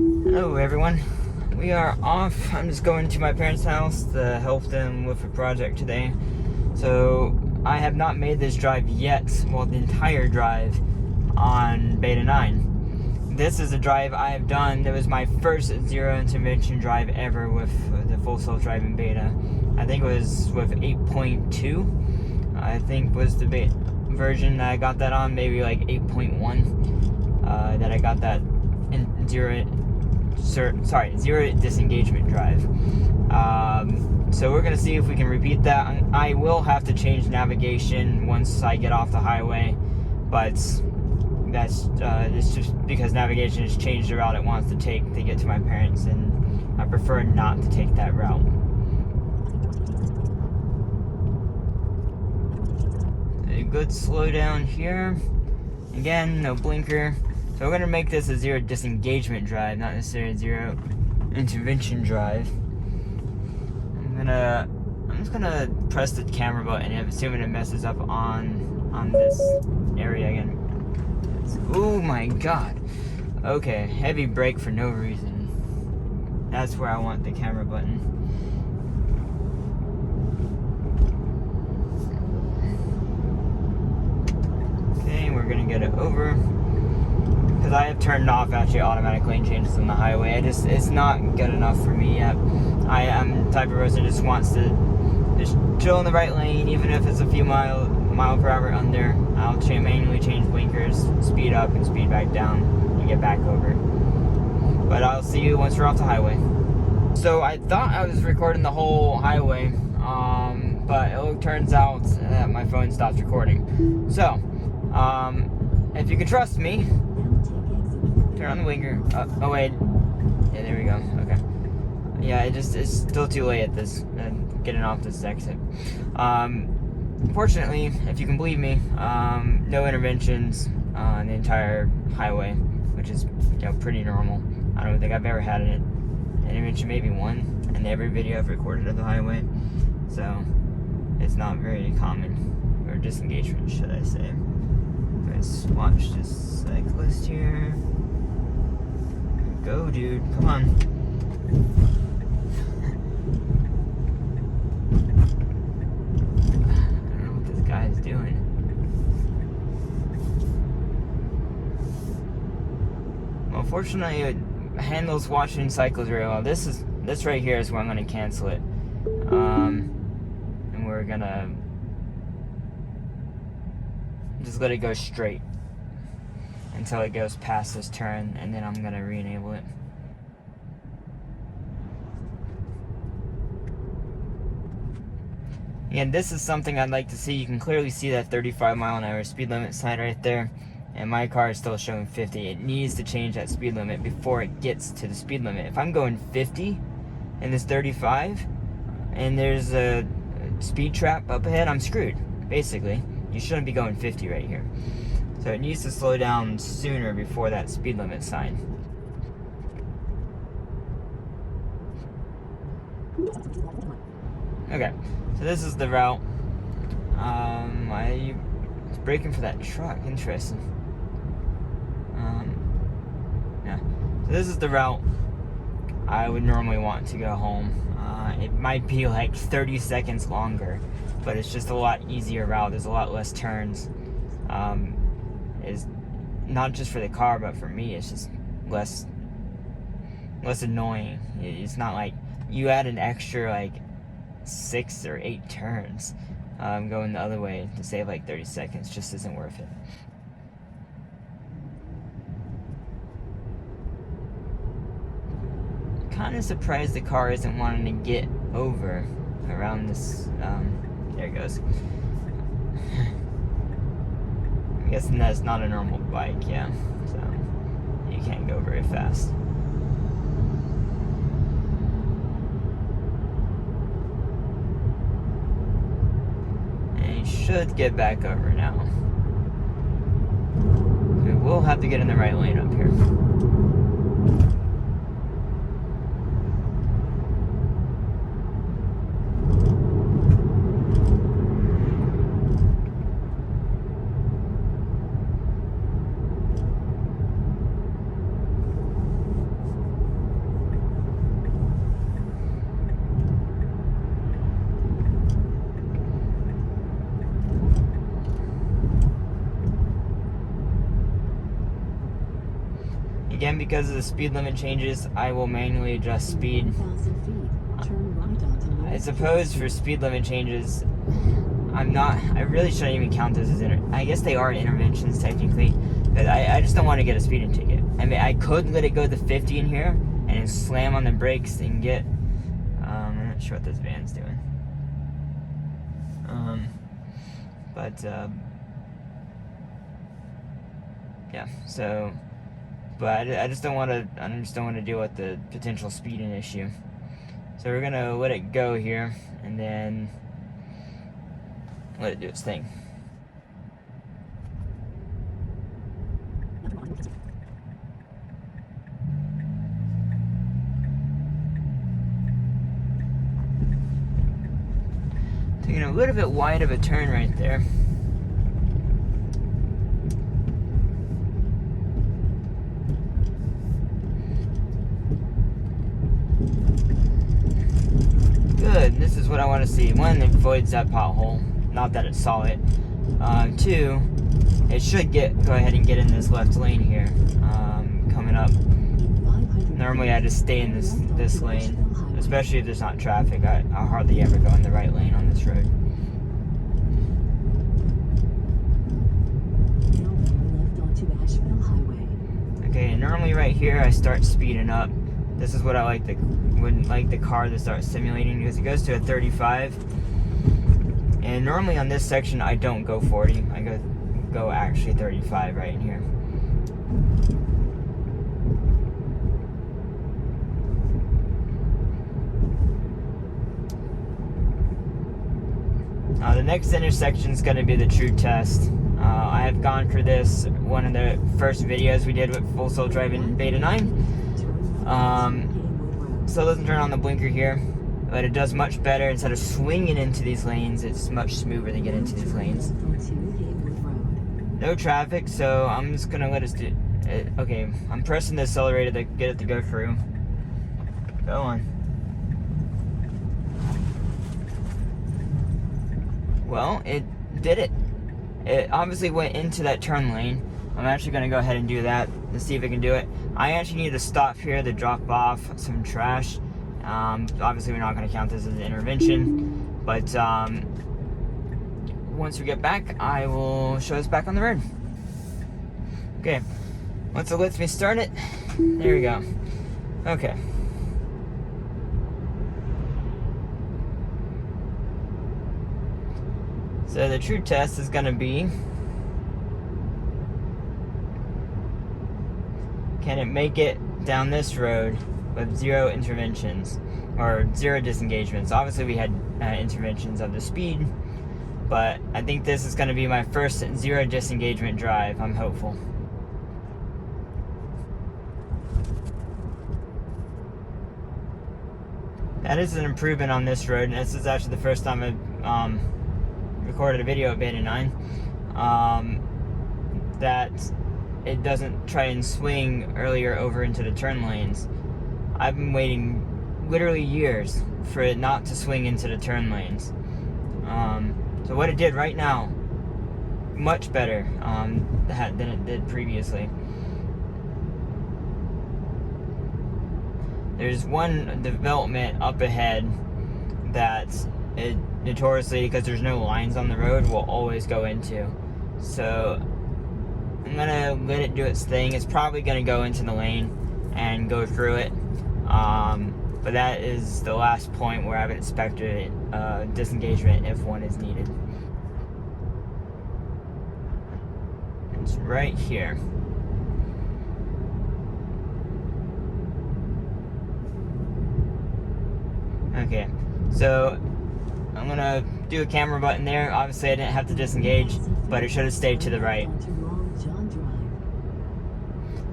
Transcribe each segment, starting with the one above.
Hello everyone, we are off. I'm just going to my parents' house to help them with a project today. So I have not made this drive yet, well the entire drive on Beta 9. This is a drive I have done. It was my first zero intervention drive ever with the full self-driving beta. I think it was with 8.2, I think was the beta version that I got that on, maybe like 8.1 that I got that in zero disengagement drive. So we're gonna see if we can repeat that. I will have to change navigation once I get off the highway, but that's it's just because navigation has changed the route it wants to take to get to my parents, and I prefer not to take that route. A good slowdown here. Again, no blinker. So we're gonna make this a zero disengagement drive, not necessarily a zero intervention drive. I'm just gonna press the camera button, assuming it messes up on this area again. Oh my god. Okay, heavy brake for no reason. That's where I want the camera button. Okay, we're gonna get it over. Because I have turned off actually automatic lane changes on the highway. It's not good enough for me yet. I am the type of person who just wants to just chill in the right lane, even if it's a few mile per hour under. I'll manually change blinkers, speed up and speed back down, and get back over. But I'll see you once we're off the highway. So I thought I was recording the whole highway, but it turns out that my phone stopped recording. So, if you can trust me, turn on the blinker. Oh wait, yeah, there we go. Okay. Yeah, it's still too late at this, getting off this exit. Fortunately, if you can believe me, no interventions on the entire highway, which is pretty normal. I don't think I've ever had an intervention, maybe one, in every video I've recorded of the highway. So it's not very common, or disengagement, should I say. Let's watch this cyclist here. Go, dude, come on. Guy's doing. Well, fortunately, it handles watching cycles very well. This right here is where I'm going to cancel it, and we're gonna just let it go straight until it goes past this turn, and then I'm gonna re-enable it. And this is something I'd like to see. You can clearly see that 35-mile-an-hour speed limit sign right there, and my car is still showing 50. It needs to change that speed limit before it gets to the speed limit. If I'm going 50 and it's 35 and there's a speed trap up ahead, I'm screwed, basically. You shouldn't be going 50 right here. So it needs to slow down sooner before that speed limit sign. Okay, so this is the route. I was braking for that truck. Interesting. Yeah. So this is the route I would normally want to go home. It might be like 30 seconds longer, but it's just a lot easier route. There's a lot less turns. It's not just for the car, but for me, it's just less annoying. It's not like you add an extra like 6 or 8 turns going the other way to save like 30 seconds. Just isn't worth it. Kind of surprised the car isn't wanting to get over around this. There it goes. I'm guessing that's not a normal bike, yeah. So you can't go very fast. Should get back over now. We will have to get in the right lane up here. again, because of the speed limit changes, I will manually adjust speed. I suppose for speed limit changes, I really shouldn't even count those as I guess they are interventions technically, but I just don't want to get a speeding ticket. I mean, I could let it go to 50 in here and slam on the brakes and get, I'm not sure what this van's doing. Yeah, so, but I just don't want to deal with the potential speeding issue. So we're gonna let it go here, and then let it do its thing. Taking a little bit wide of a turn right there. Good, this is what I want to see. One, it avoids that pothole. Not that it saw it. Two, it should go ahead and get in this left lane here. Coming up. Normally I just stay in this lane, especially if there's not traffic. I hardly ever go in the right lane on this road. Okay, and normally right here I start speeding up. This is what I would like the car to start simulating, because it goes to a 35. And normally on this section I don't go 40. I go actually 35 right in here. The next intersection is going to be the true test. I have gone for this one of the first videos we did with Full Self Driving Beta 9. Still doesn't turn on the blinker here, but it does much better. Instead of swinging into these lanes, it's much smoother to get into these lanes. No traffic, so I'm just gonna let us do it. Okay, I'm pressing the accelerator to get it to go through. Go on. Well, it did it. It obviously went into that turn lane. I'm actually going to go ahead and do that to see if it can do it. I actually need to stop here to drop off some trash. Obviously, we're not going to count this as an intervention, but once we get back, I will show us back on the road. Okay, once it lets me start it, there we go. Okay. So the true test is going to be, can it make it down this road with 0 interventions or 0 disengagements? Obviously we had interventions of the speed, but I think this is going to be my first 0 disengagement drive. I'm hopeful. That is an improvement on this road, and this is actually the first time I've recorded a video at Beta 9 that it doesn't try and swing earlier over into the turn lanes. I've been waiting literally years for it not to swing into the turn lanes. So what it did right now, much better than it did previously. There's one development up ahead that it notoriously, because there's no lines on the road, will always go into. So I'm gonna let it do its thing. It's probably gonna go into the lane and go through it. But that is the last point where I would expect a disengagement if one is needed. It's right here. Okay, so I'm gonna do a camera button there. Obviously I didn't have to disengage, but it should have stayed to the right.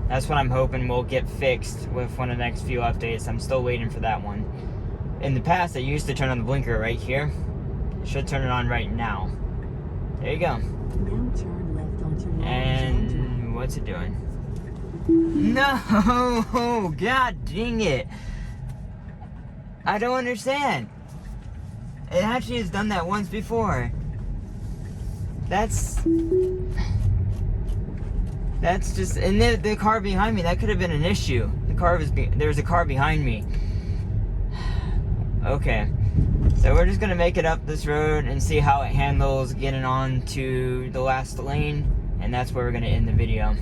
That's what I'm hoping will get fixed with one of the next few updates. I'm still waiting for that one. In the past, I used to turn on the blinker right here. It should turn it on right now. There you go. And what's it doing? No! God dang it! I don't understand. It actually has done that once before. That's... That's just, and the car behind me, that could have been an issue. There was a car behind me. Okay, so we're just gonna make it up this road and see how it handles getting on to the last lane, and that's where we're gonna end the video.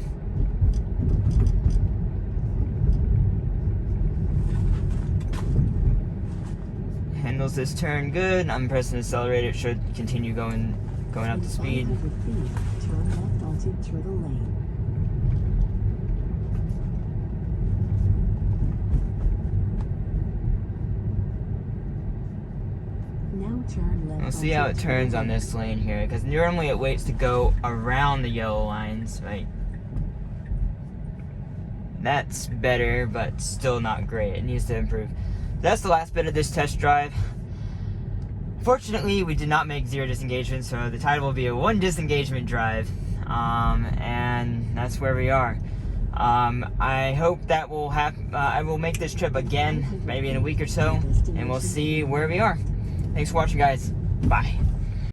Handles this turn good. I'm pressing the accelerator. It should continue going up to speed. Turn left onto through the lane. Now turn left. We'll see how it turns on this lane here, because normally it waits to go around the yellow lines, right? That's better, but still not great. It needs to improve. That's the last bit of this test drive. Fortunately, we did not make 0 disengagement, so the title will be a 1 disengagement drive, and that's where we are. I hope that will I will make this trip again, maybe in a week or so, and we'll see where we are. Thanks for watching, guys. Bye.